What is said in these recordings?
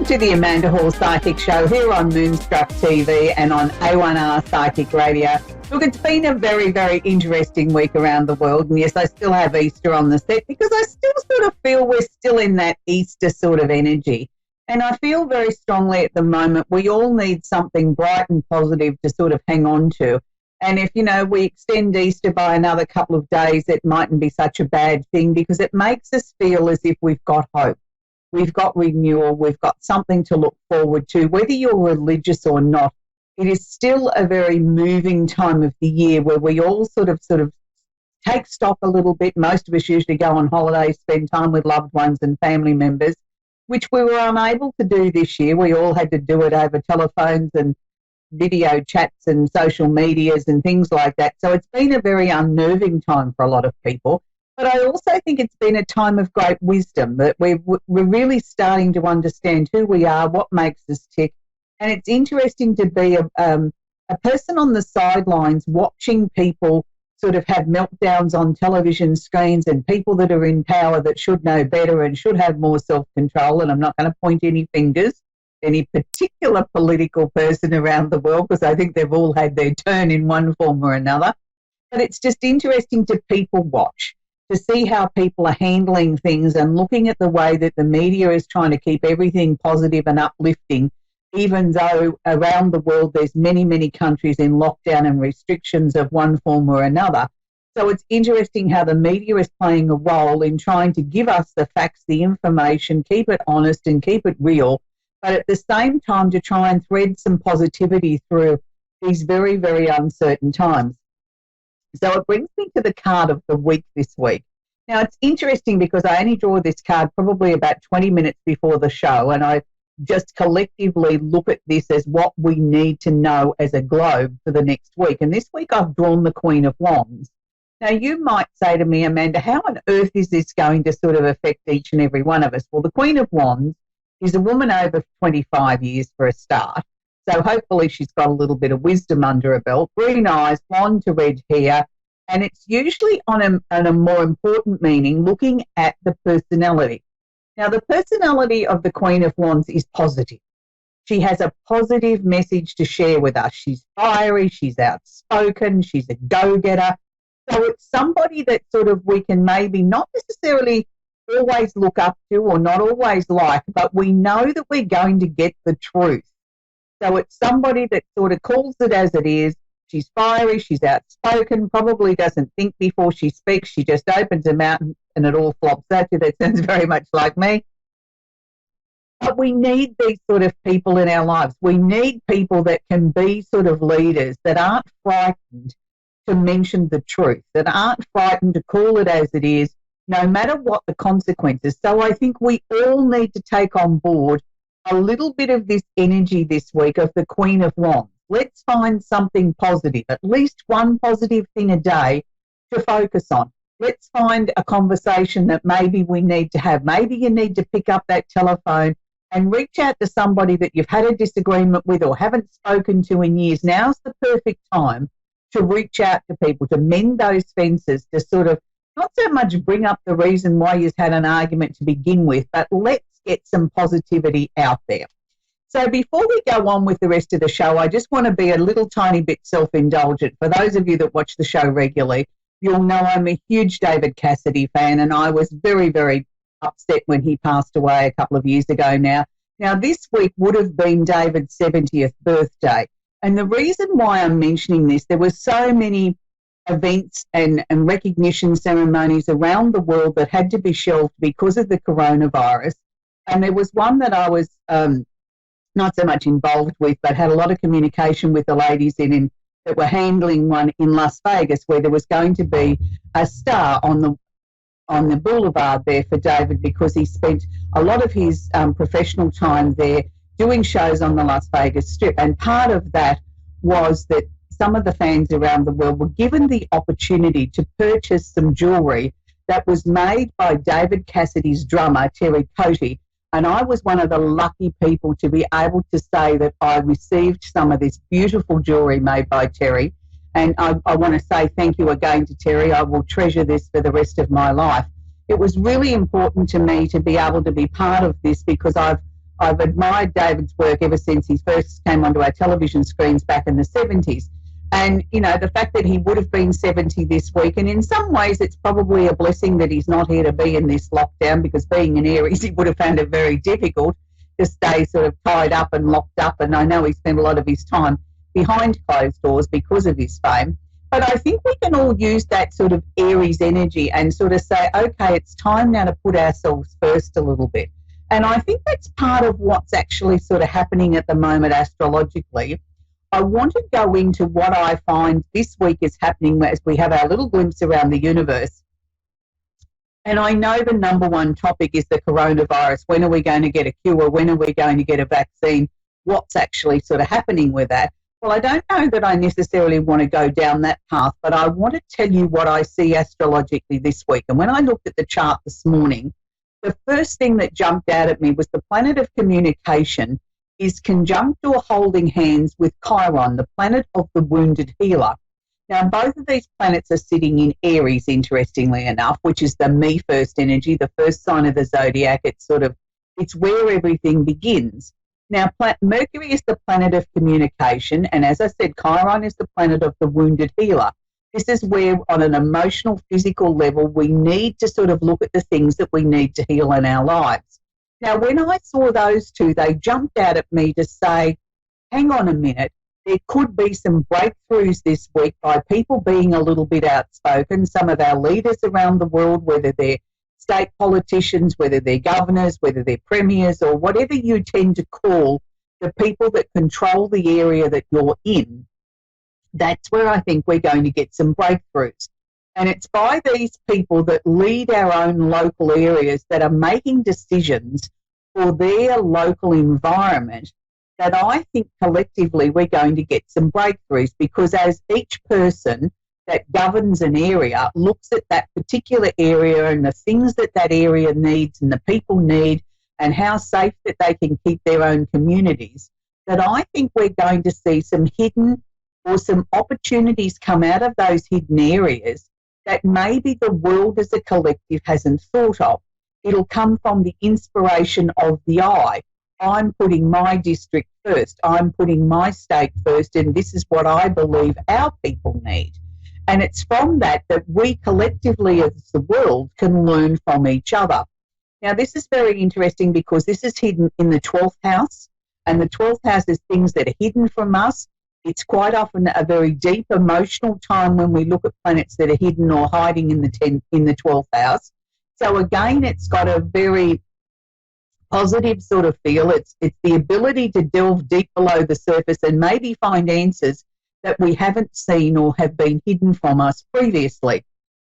Welcome to the Amanda Hall Psychic Show here on Moonstruck TV and on A1R Psychic Radio. Look, it's been a very, very interesting week around the world. And yes, I still have Easter on the set because I still sort of feel we're still in that Easter sort of energy. And I feel very strongly at the moment we all need something bright and positive to sort of hang on to. And if, we extend Easter by another couple of days, it mightn't be such a bad thing because it makes us feel as if we've got hope. We've got renewal. We've got something to look forward to. Whether you're religious or not, it is still a very moving time of the year where we all sort of take stock a little bit. Most of us usually go on holidays, spend time with loved ones and family members, which we were unable to do this year. We all had to do it over telephones and video chats and social medias and things like that. So it's been a very unnerving time for a lot of people. But I also think it's been a time of great wisdom, that we're really starting to understand who we are, what makes us tick. And it's interesting to be a person on the sidelines watching people sort of have meltdowns on television screens and people that are in power that should know better and should have more self-control. And I'm not going to point any fingers at any particular political person around the world because I think they've all had their turn in one form or another. But it's just interesting to people watch, to see how people are handling things and looking at the way that the media is trying to keep everything positive and uplifting, even though around the world there's many, many countries in lockdown and restrictions of one form or another. So it's interesting how the media is playing a role in trying to give us the facts, the information, keep it honest and keep it real, but at the same time to try and thread some positivity through these very, very uncertain times. So it brings me to the card of the week this week. Now, it's interesting because I only draw this card probably about 20 minutes before the show, and I just collectively look at this as what we need to know as a globe for the next week. And this week I've drawn the Queen of Wands. Now, you might say to me, Amanda, how on earth is this going to sort of affect each and every one of us? Well, the Queen of Wands is a woman over 25 years for a start. So hopefully she's got a little bit of wisdom under her belt, green eyes, blonde to red hair, and it's usually on a more important meaning, looking at the personality. Now, the personality of the Queen of Wands is positive. She has a positive message to share with us. She's fiery, she's outspoken, she's a go-getter. So it's somebody that sort of we can maybe not necessarily always look up to or not always like, but we know that we're going to get the truth. So it's somebody that sort of calls it as it is. She's fiery, she's outspoken, probably doesn't think before she speaks. She just opens her mouth and it all flops at you. That sounds very much like me. But we need these sort of people in our lives. We need people that can be sort of leaders that aren't frightened to mention the truth, that aren't frightened to call it as it is, no matter what the consequences. So I think we all need to take on board a little bit of this energy this week of the Queen of Wands. Let's find something positive, at least one positive thing a day to focus on. Let's find a conversation that maybe we need to have. Maybe you need to pick up that telephone and reach out to somebody that you've had a disagreement with or haven't spoken to in years. Now's the perfect time to reach out to people, to mend those fences, to sort of not so much bring up the reason why you've had an argument to begin with, but let's get some positivity out there. So before we go on with the rest of the show, I just want to be a little tiny bit self-indulgent. For those of you that watch the show regularly, you'll know I'm a huge David Cassidy fan, and I was very, very upset when he passed away a couple of years ago now. Now, this week would have been David's 70th birthday. And the reason why I'm mentioning this, there were so many events and recognition ceremonies around the world that had to be shelved because of the coronavirus. And there was one that I was not so much involved with, but had a lot of communication with the ladies in that were handling one in Las Vegas, where there was going to be a star on the boulevard there for David, because he spent a lot of his professional time there doing shows on the Las Vegas Strip. And part of that was that some of the fans around the world were given the opportunity to purchase some jewellery that was made by David Cassidy's drummer, Terry Cote. And I was one of the lucky people to be able to say that I received some of this beautiful jewellery made by Terry. And I want to say thank you again to Terry. I will treasure this for the rest of my life. It was really important to me to be able to be part of this, because I've I've admired David's work ever since he first came onto our television screens back in the 70s. And, you know, the fact that he would have been 70 this week, and in some ways it's probably a blessing that he's not here to be in this lockdown, because being an Aries, he would have found it very difficult to stay sort of tied up and locked up. And I know he spent a lot of his time behind closed doors because of his fame. But I think we can all use that sort of Aries energy and sort of say, okay, it's time now to put ourselves first a little bit. And I think that's part of what's actually sort of happening at the moment astrologically. I want to go into what I find this week is happening as we have our little glimpse around the universe. And I know the number one topic is the coronavirus. When are we going to get a cure? When are we going to get a vaccine? What's actually sort of happening with that? Well, I don't know that I necessarily want to go down that path, but I want to tell you what I see astrologically this week. And when I looked at the chart this morning, the first thing that jumped out at me was the planet of communication is conjunct or holding hands with Chiron, the planet of the wounded healer. Now, both of these planets are sitting in Aries, interestingly enough, which is the me first energy, the first sign of the zodiac. It's where everything begins. Now, Mercury is the planet of communication, and as I said, Chiron is the planet of the wounded healer. This is where, on an emotional, physical level, we need to sort of look at the things that we need to heal in our lives. Now, when I saw those two, they jumped out at me to say, hang on a minute, there could be some breakthroughs this week by people being a little bit outspoken. Some of our leaders around the world, whether they're state politicians, whether they're governors, whether they're premiers, or whatever you tend to call the people that control the area that you're in, that's where I think we're going to get some breakthroughs. And it's by these people that lead our own local areas that are making decisions for their local environment that I think collectively we're going to get some breakthroughs, because as each person that governs an area looks at that particular area and the things that that area needs and the people need and how safe that they can keep their own communities, that I think we're going to see some hidden or some opportunities come out of those hidden areas that maybe the world as a collective hasn't thought of. It'll come from the inspiration of the I. I'm putting my district first. I'm putting my state first, and this is what I believe our people need. And it's from that that we collectively as the world can learn from each other. Now, this is very interesting because this is hidden in the 12th house, and the 12th house is things that are hidden from us. It's quite often a very deep emotional time when we look at planets that are hidden or hiding in the 12th house. So again, it's got a very positive sort of feel. It's the ability to delve deep below the surface and maybe find answers that we haven't seen or have been hidden from us previously.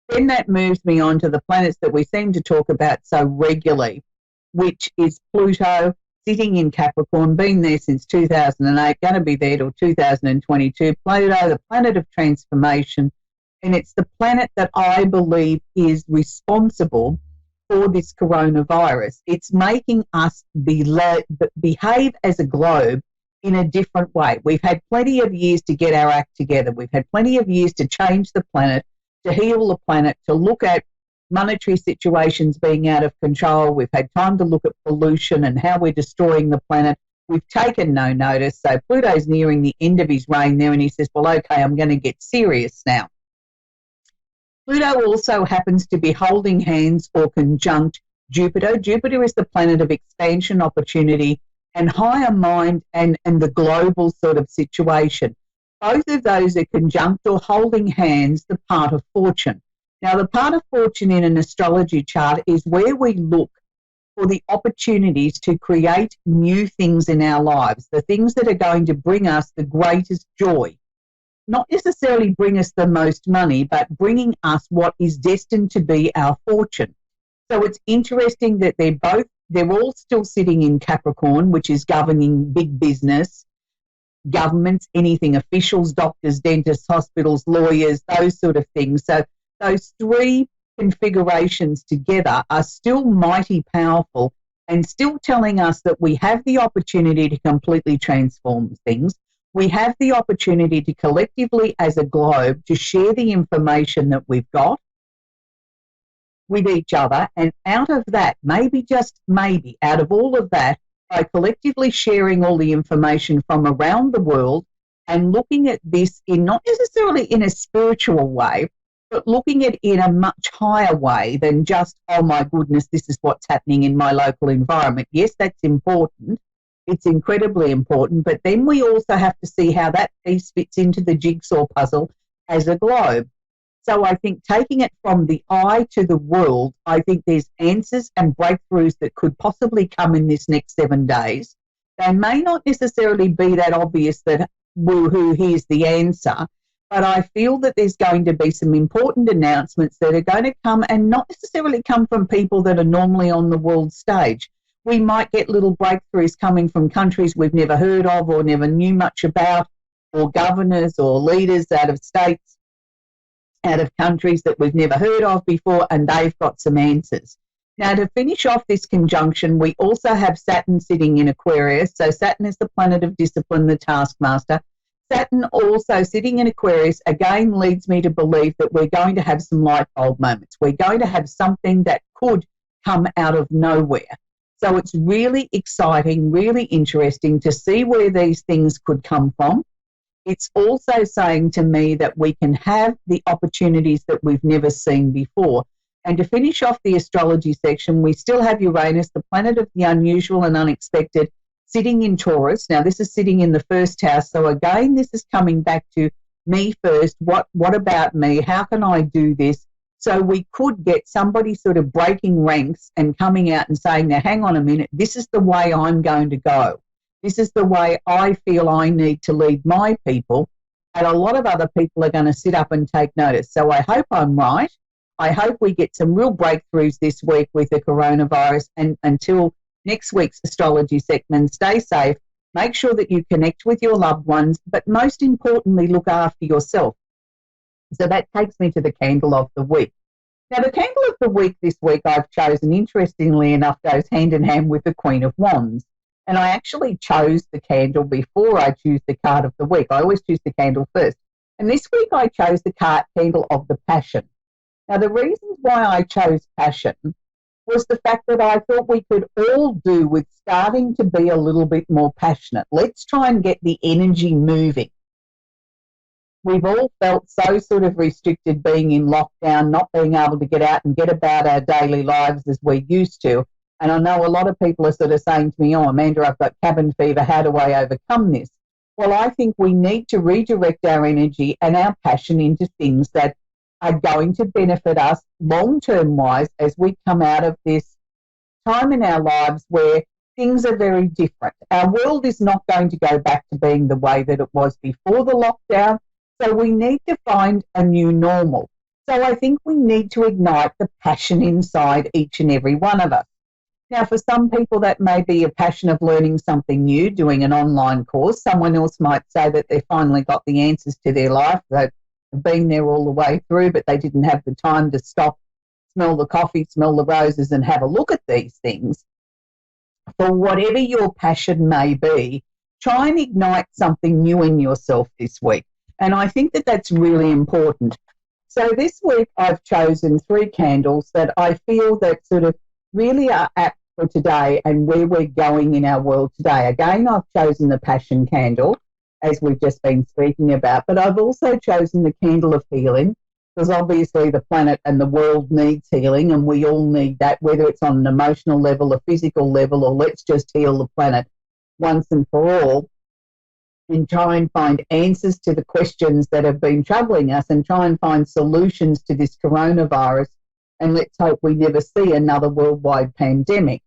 Then that moves me on to the planets that we seem to talk about so regularly, which is Pluto, sitting in Capricorn, been there since 2008, going to be there till 2022. Pluto, the planet of transformation, and it's the planet that I believe is responsible for this coronavirus. It's making us behave as a globe in a different way. We've had plenty of years to get our act together. We've had plenty of years to change the planet, to heal the planet, to look at monetary situations being out of control. We've had time to look at pollution and how we're destroying the planet. We've taken no notice. So Pluto's nearing the end of his reign there, and he says, well, okay, I'm going to get serious now. Pluto also happens to be holding hands or conjunct Jupiter. Jupiter is the planet of expansion, opportunity, and higher mind and the global sort of situation. Both of those are conjunct or holding hands, the part of fortune. Now, the part of fortune in an astrology chart is where we look for the opportunities to create new things in our lives, the things that are going to bring us the greatest joy. Not necessarily bring us the most money, but bringing us what is destined to be our fortune. So it's interesting that they're all still sitting in Capricorn, which is governing big business, governments, anything, officials, doctors, dentists, hospitals, lawyers, those sort of things. So those three configurations together are still mighty powerful and still telling us that we have the opportunity to completely transform things. We have the opportunity to collectively as a globe to share the information that we've got with each other, and out of that, maybe, just maybe, out of all of that, by collectively sharing all the information from around the world and looking at this in not necessarily in a spiritual way, but looking at it in a much higher way than just, oh my goodness, this is what's happening in my local environment. Yes, that's important. It's incredibly important. But then we also have to see how that piece fits into the jigsaw puzzle as a globe. So I think taking it from the eye to the world, I think there's answers and breakthroughs that could possibly come in this next 7 days. They may not necessarily be that obvious that woohoo, here's the answer, but I feel that there's going to be some important announcements that are going to come, and not necessarily come from people that are normally on the world stage. We might get little breakthroughs coming from countries we've never heard of or never knew much about, or governors or leaders out of states, out of countries that we've never heard of before, and they've got some answers. Now, to finish off this conjunction, we also have Saturn sitting in Aquarius. So Saturn is the planet of discipline, the taskmaster. Saturn also sitting in Aquarius, again, leads me to believe that we're going to have some light bulb moments. We're going to have something that could come out of nowhere. So it's really exciting, really interesting to see where these things could come from. It's also saying to me that we can have the opportunities that we've never seen before. And to finish off the astrology section, we still have Uranus, the planet of the unusual and unexpected, sitting in Taurus. Now, this is sitting in the first house. So again, this is coming back to me first. What about me? How can I do this? So we could get somebody sort of breaking ranks and coming out and saying, now, hang on a minute, this is the way I'm going to go. This is the way I feel I need to lead my people. And a lot of other people are going to sit up and take notice. So I hope I'm right. I hope we get some real breakthroughs this week with the coronavirus. And until next week's astrology segment, stay safe. Make sure that you connect with your loved ones, but most importantly, look after yourself. So that takes me to the candle of the week. Now, the candle of the week this week I've chosen, interestingly enough, goes hand in hand with the Queen of Wands. And I actually chose the candle before I choose the card of the week. I always choose the candle first. And this week I chose the candle of the Passion. Now, the reasons why I chose Passion was the fact that I thought we could all do with starting to be a little bit more passionate. Let's try and get the energy moving. We've all felt so sort of restricted being in lockdown, not being able to get out and get about our daily lives as we used to. And I know a lot of people are sort of saying to me, oh, Amanda, I've got cabin fever. How do I overcome this? Well, I think we need to redirect our energy and our passion into things that are going to benefit us long-term wise as we come out of this time in our lives where things are very different. Our world is not going to go back to being the way that it was before the lockdown. So we need to find a new normal. So I think we need to ignite the passion inside each and every one of us. Now, for some people, that may be a passion of learning something new, doing an online course. Someone else might say that they finally got the answers to their life. They've been there all the way through, but they didn't have the time to stop, smell the coffee, smell the roses, and have a look at these things. For whatever your passion may be, try and ignite something new in yourself this week. And I think that that's really important. So this week I've chosen 3 candles that I feel that sort of really are apt for today and where we're going in our world today. Again, I've chosen the Passion candle, as we've just been speaking about, but I've also chosen the candle of healing, because obviously the planet and the world needs healing, and we all need that, whether it's on an emotional level, a physical level, or let's just heal the planet once and for all, and try and find answers to the questions that have been troubling us and try and find solutions to this coronavirus. And let's hope we never see another worldwide pandemic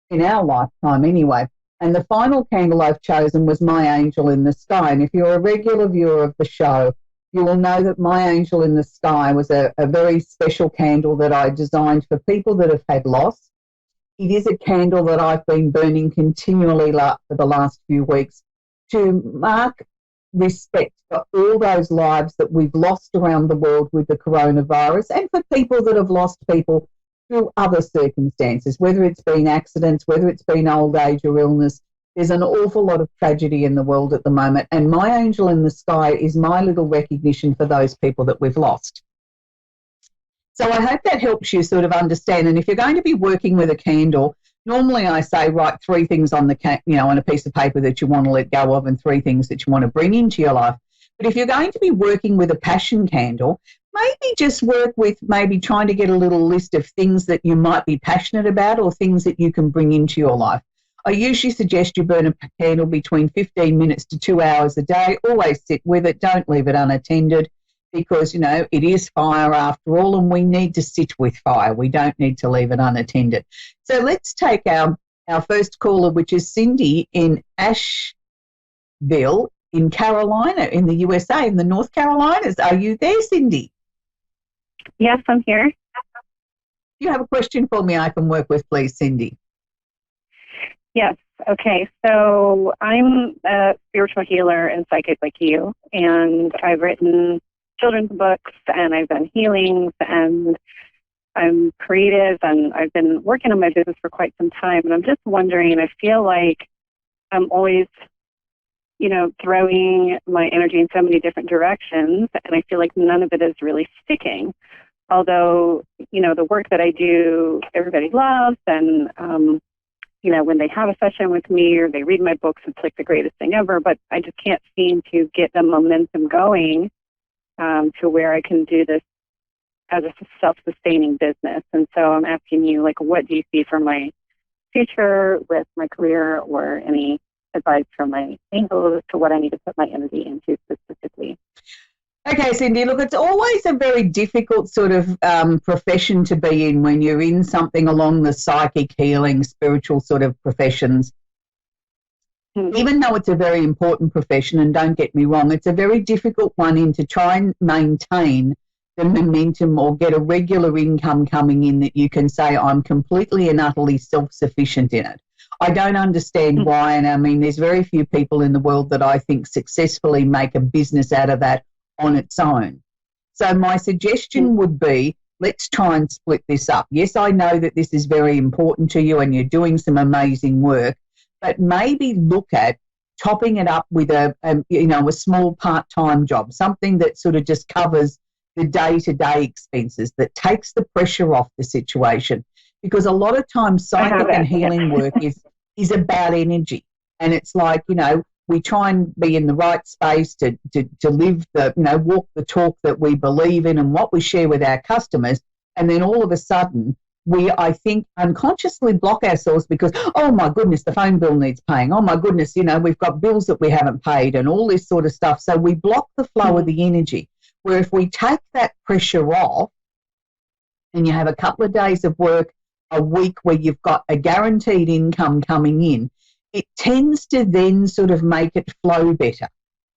in our lifetime anyway. And the final candle I've chosen was My Angel in the Sky. And if you're a regular viewer of the show, you will know that My Angel in the Sky was a very special candle that I designed for people that have had loss. It is a candle that I've been burning continually for the last few weeks to mark respect for all those lives that we've lost around the world with the coronavirus, and for people that have lost people through other circumstances, whether it's been accidents, whether it's been old age or illness. There's an awful lot of tragedy in the world at the moment, and My Angel in the Sky is my little recognition for those people that we've lost. So I hope that helps you sort of understand. And if you're going to be working with a candle, Normally I say write 3 things on on a piece of paper that you want to let go of and 3 things that you want to bring into your life. But if you're going to be working with a passion candle, maybe just work with maybe trying to get a little list of things that you might be passionate about or things that you can bring into your life. I usually suggest you burn a candle between 15 minutes to 2 hours a day. Always sit with it. Don't leave it unattended because, it is fire after all, and we need to sit with fire. We don't need to leave it unattended. So let's take our first caller, which is Cindy in Asheville in Carolina, in the USA, in the North Carolinas. Are you there, Cindy? Yes, I'm here. Do you have a question for me I can work with, please, Cindy? Yes. Okay. So I'm a spiritual healer and psychic like you, and I've written children's books and I've done healings, and I'm creative, and I've been working on my business for quite some time. And I'm just wondering, I feel like I'm always, throwing my energy in so many different directions, and I feel like none of it is really sticking. Although, the work that I do, everybody loves, and, when they have a session with me or they read my books, it's like the greatest thing ever, but I just can't seem to get the momentum going to where I can do this as a self-sustaining business. And so I'm asking you, what do you see for my future with my career, or any advice from my angels as to what I need to put my energy into specifically? Okay, Cindy, look, it's always a very difficult sort of profession to be in when you're in something along the psychic healing, spiritual sort of professions. Mm-hmm. Even though it's a very important profession, and don't get me wrong, it's a very difficult one in to try and maintain the momentum or get a regular income coming in that you can say, I'm completely and utterly self-sufficient in it. I don't understand why, and I mean, there's very few people in the world that I think successfully make a business out of that on its own. So my suggestion would be, let's try and split this up. Yes, I know that this is very important to you and you're doing some amazing work, but maybe look at topping it up with a small part-time job, something that sort of just covers the day-to-day expenses, that takes the pressure off the situation. Because a lot of times psychic and healing work is about energy. And it's like, we try and be in the right space to live walk the talk that we believe in and what we share with our customers. And then all of a sudden, we, I think, unconsciously block ourselves because, oh my goodness, the phone bill needs paying. Oh my goodness, we've got bills that we haven't paid and all this sort of stuff. So we block the flow of the energy. Where if we take that pressure off and you have a couple of days of work a week where you've got a guaranteed income coming in, it tends to then sort of make it flow better.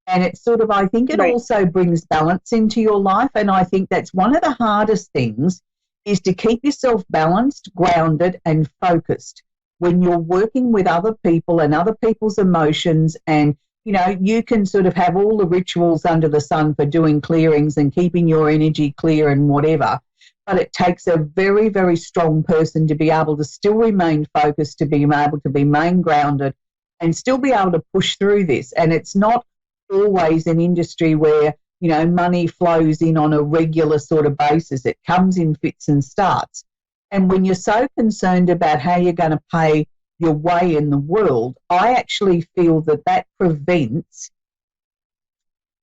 And it's sort of, I think it also brings balance into your life. And I think that's one of the hardest things, is to keep yourself balanced, grounded and focused when you're working with other people and other people's emotions. And, you can sort of have all the rituals under the sun for doing clearings and keeping your energy clear and whatever. But it takes a very, very strong person to be able to still remain focused, to be able to remain grounded and still be able to push through this. And it's not always an industry where, money flows in on a regular sort of basis. It comes in fits and starts. And when you're so concerned about how you're going to pay your way in the world, I actually feel that prevents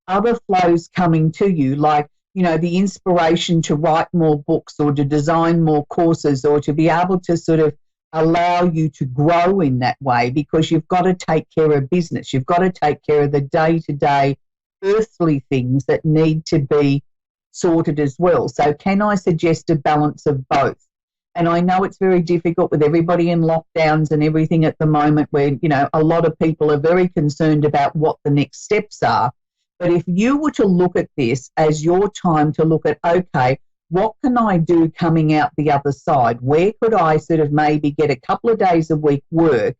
other flows coming to you, like, the inspiration to write more books or to design more courses or to be able to sort of allow you to grow in that way, because you've got to take care of business. You've got to take care of the day-to-day earthly things that need to be sorted as well. So can I suggest a balance of both? And I know it's very difficult with everybody in lockdowns and everything at the moment where, a lot of people are very concerned about what the next steps are. But if you were to look at this as your time to look at, okay, what can I do coming out the other side? Where could I sort of maybe get a couple of days a week work?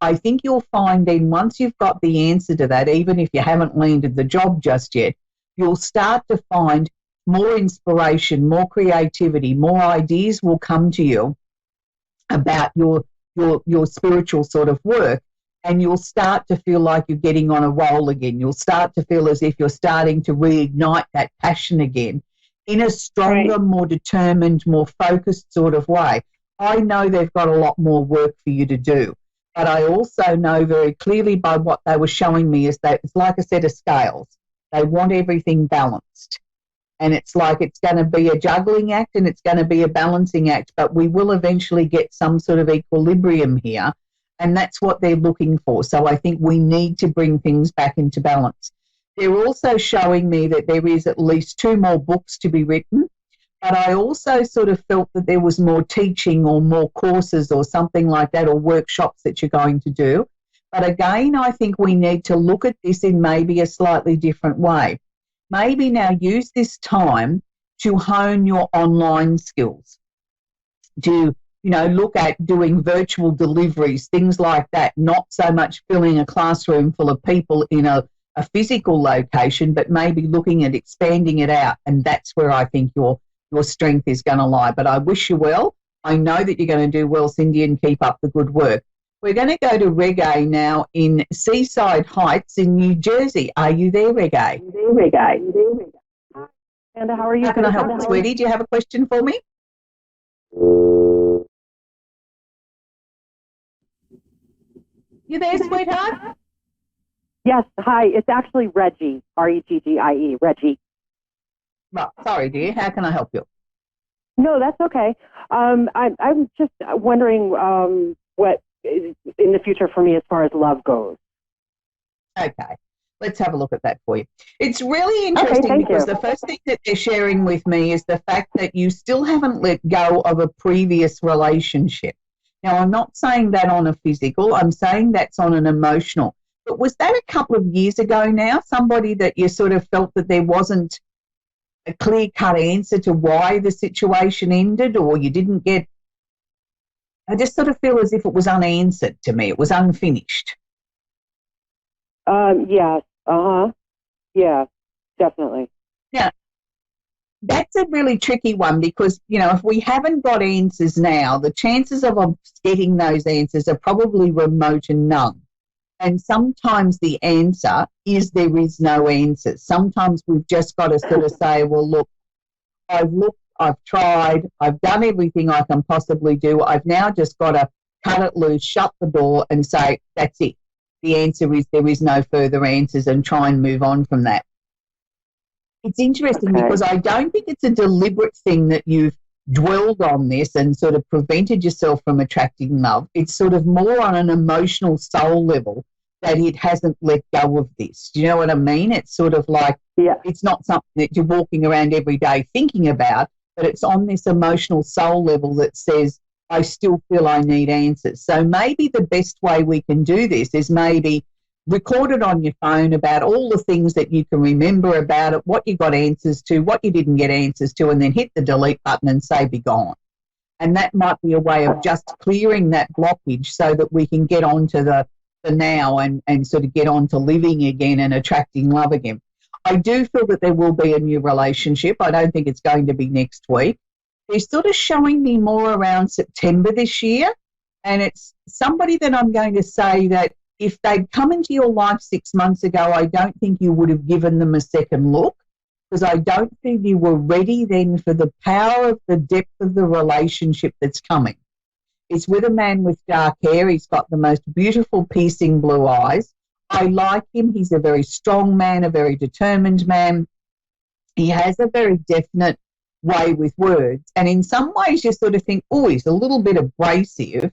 I think you'll find then once you've got the answer to that, even if you haven't landed the job just yet, you'll start to find more inspiration, more creativity, more ideas will come to you about your spiritual sort of work. And you'll start to feel like you're getting on a roll again. You'll start to feel as if you're starting to reignite that passion again in a stronger, more determined, more focused sort of way. I know they've got a lot more work for you to do. But I also know very clearly by what they were showing me is that it's like a set of scales. They want everything balanced. And it's like it's going to be a juggling act and it's going to be a balancing act, but we will eventually get some sort of equilibrium here. And that's what they're looking for. So I think we need to bring things back into balance. They're also showing me that there is at least 2 more books to be written. But I also sort of felt that there was more teaching or more courses or something like that, or workshops that you're going to do. But again, I think we need to look at this in maybe a slightly different way. Maybe now use this time to hone your online skills, to, look at doing virtual deliveries, things like that, not so much filling a classroom full of people in a physical location, but maybe looking at expanding it out. And that's where I think your strength is going to lie. But I wish you well. I know that you're going to do well, Cindy, and keep up the good work. We're going to go to Reggae now in Seaside Heights in New Jersey. Are you there, Reggae? Hi, Amanda, how are you? How can I help you, sweetie? Do you have a question for me? You there, sweetheart? Yes, hi. It's actually Reggie, Reggie, Reggie. Right. Sorry, dear. How can I help you? No, that's okay. I'm just wondering what is in the future for me as far as love goes. Okay. Let's have a look at that for you. It's really interesting because the first thing that they're sharing with me is the fact that you still haven't let go of a previous relationship. Now, I'm not saying that on a physical. I'm saying that's on an emotional. But was that a couple of years ago now, somebody that you sort of felt that there wasn't a clear-cut answer to why the situation ended, or you didn't get... I just sort of feel as if it was unanswered to me. It was unfinished. Yes. Yeah, definitely. Now, that's a really tricky one because, if we haven't got answers now, the chances of us getting those answers are probably remote and none. And sometimes the answer is there is no answer. Sometimes we've just got to sort of say, well, look, I've tried, I've done everything I can possibly do. I've now just got to cut it loose, shut the door and say, that's it. The answer is there is no further answers and try and move on from that. It's interesting because I don't think it's a deliberate thing that you've dwelled on this and sort of prevented yourself from attracting love. It's sort of more on an emotional soul level that it hasn't let go of this. Do you know what I mean? It's sort of like, It's not something that you're walking around every day thinking about, but it's on this emotional soul level that says, I still feel I need answers. So maybe the best way we can do this is maybe record it on your phone about all the things that you can remember about it, what you got answers to, what you didn't get answers to, and then hit the delete button and say be gone. And that might be a way of just clearing that blockage so that we can get on to the now and sort of get on to living again and attracting love again. I do feel that there will be a new relationship. I don't think it's going to be next week. They're sort of showing me more around September this year, and it's somebody that I'm going to say that if they'd come into your life 6 months ago, I don't think you would have given them a second look because I don't think you were ready then for the power of the depth of the relationship that's coming. It's with a man with dark hair. He's got the most beautiful piercing blue eyes. I like him. He's a very strong man, a very determined man. He has a very definite way with words. And in some ways you sort of think, oh, he's a little bit abrasive.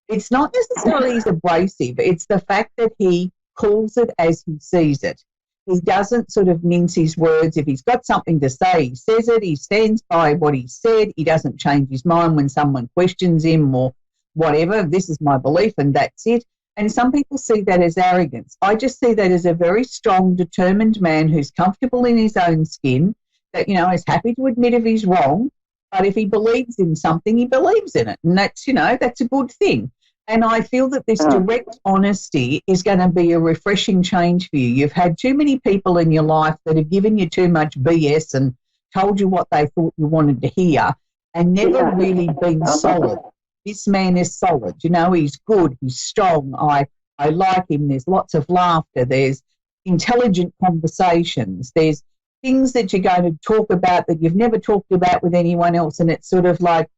It's not necessarily he's abrasive. It's the fact that he calls it as he sees it. He doesn't sort of mince his words. If he's got something to say, he says it. He stands by what he said. He doesn't change his mind when someone questions him or whatever. This is my belief and that's it. And some people see that as arrogance. I just see that as a very strong, determined man who's comfortable in his own skin, that, is happy to admit if he's wrong, but if he believes in something, he believes in it. And that's, that's a good thing. And I feel that this direct honesty is going to be a refreshing change for you. You've had too many people in your life that have given you too much BS and told you what they thought you wanted to hear and never really been solid. This man is solid. He's good. He's strong. I like him. There's lots of laughter. There's intelligent conversations. There's things that you're going to talk about that you've never talked about with anyone else. And it's sort of like,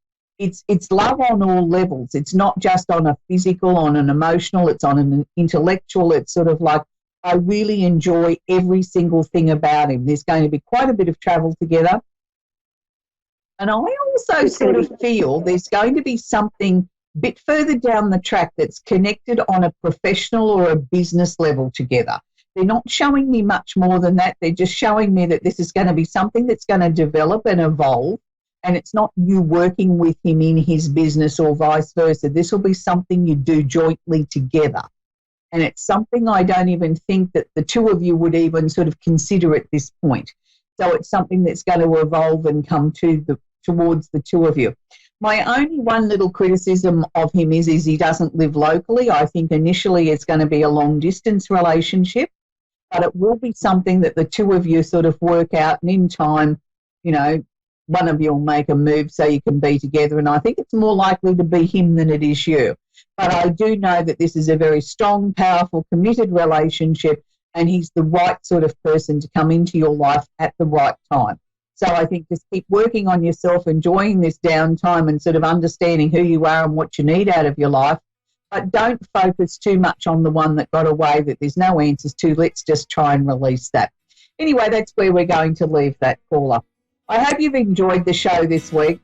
it's love on all levels. It's not just on a physical, on an emotional, it's on an intellectual. It's sort of like, I really enjoy every single thing about him. There's going to be quite a bit of travel together. And I also sort of feel there's going to be something a bit further down the track that's connected on a professional or a business level together. They're not showing me much more than that. They're just showing me that this is going to be something that's going to develop and evolve, and it's not you working with him in his business or vice versa. This will be something you do jointly together. And it's something I don't even think that the two of you would even sort of consider at this point. So it's something that's going to evolve and come towards the two of you. My only one little criticism of him is he doesn't live locally. I think initially it's going to be a long-distance relationship, but it will be something that the two of you sort of work out, and in time, you know, one of you will make a move so you can be together, and I think it's more likely to be him than it is you. But I do know that this is a very strong, powerful, committed relationship, and he's the right sort of person to come into your life at the right time. So I think just keep working on yourself, enjoying this downtime and sort of understanding who you are and what you need out of your life. But don't focus too much on the one that got away that there's no answers to. Let's just try and release that. Anyway, that's where we're going to leave that, caller. I hope you've enjoyed the show this week.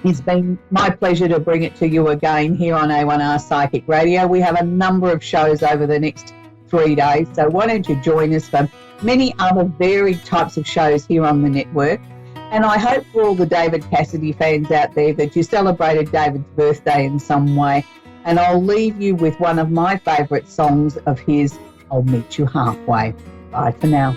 It's been my pleasure to bring it to you again here on A1R Psychic Radio. We have a number of shows over the next 3 days, so why don't you join us for many other varied types of shows here on the network. And I hope for all the David Cassidy fans out there that you celebrated David's birthday in some way. And I'll leave you with one of my favourite songs of his, I'll Meet You Halfway. Bye for now.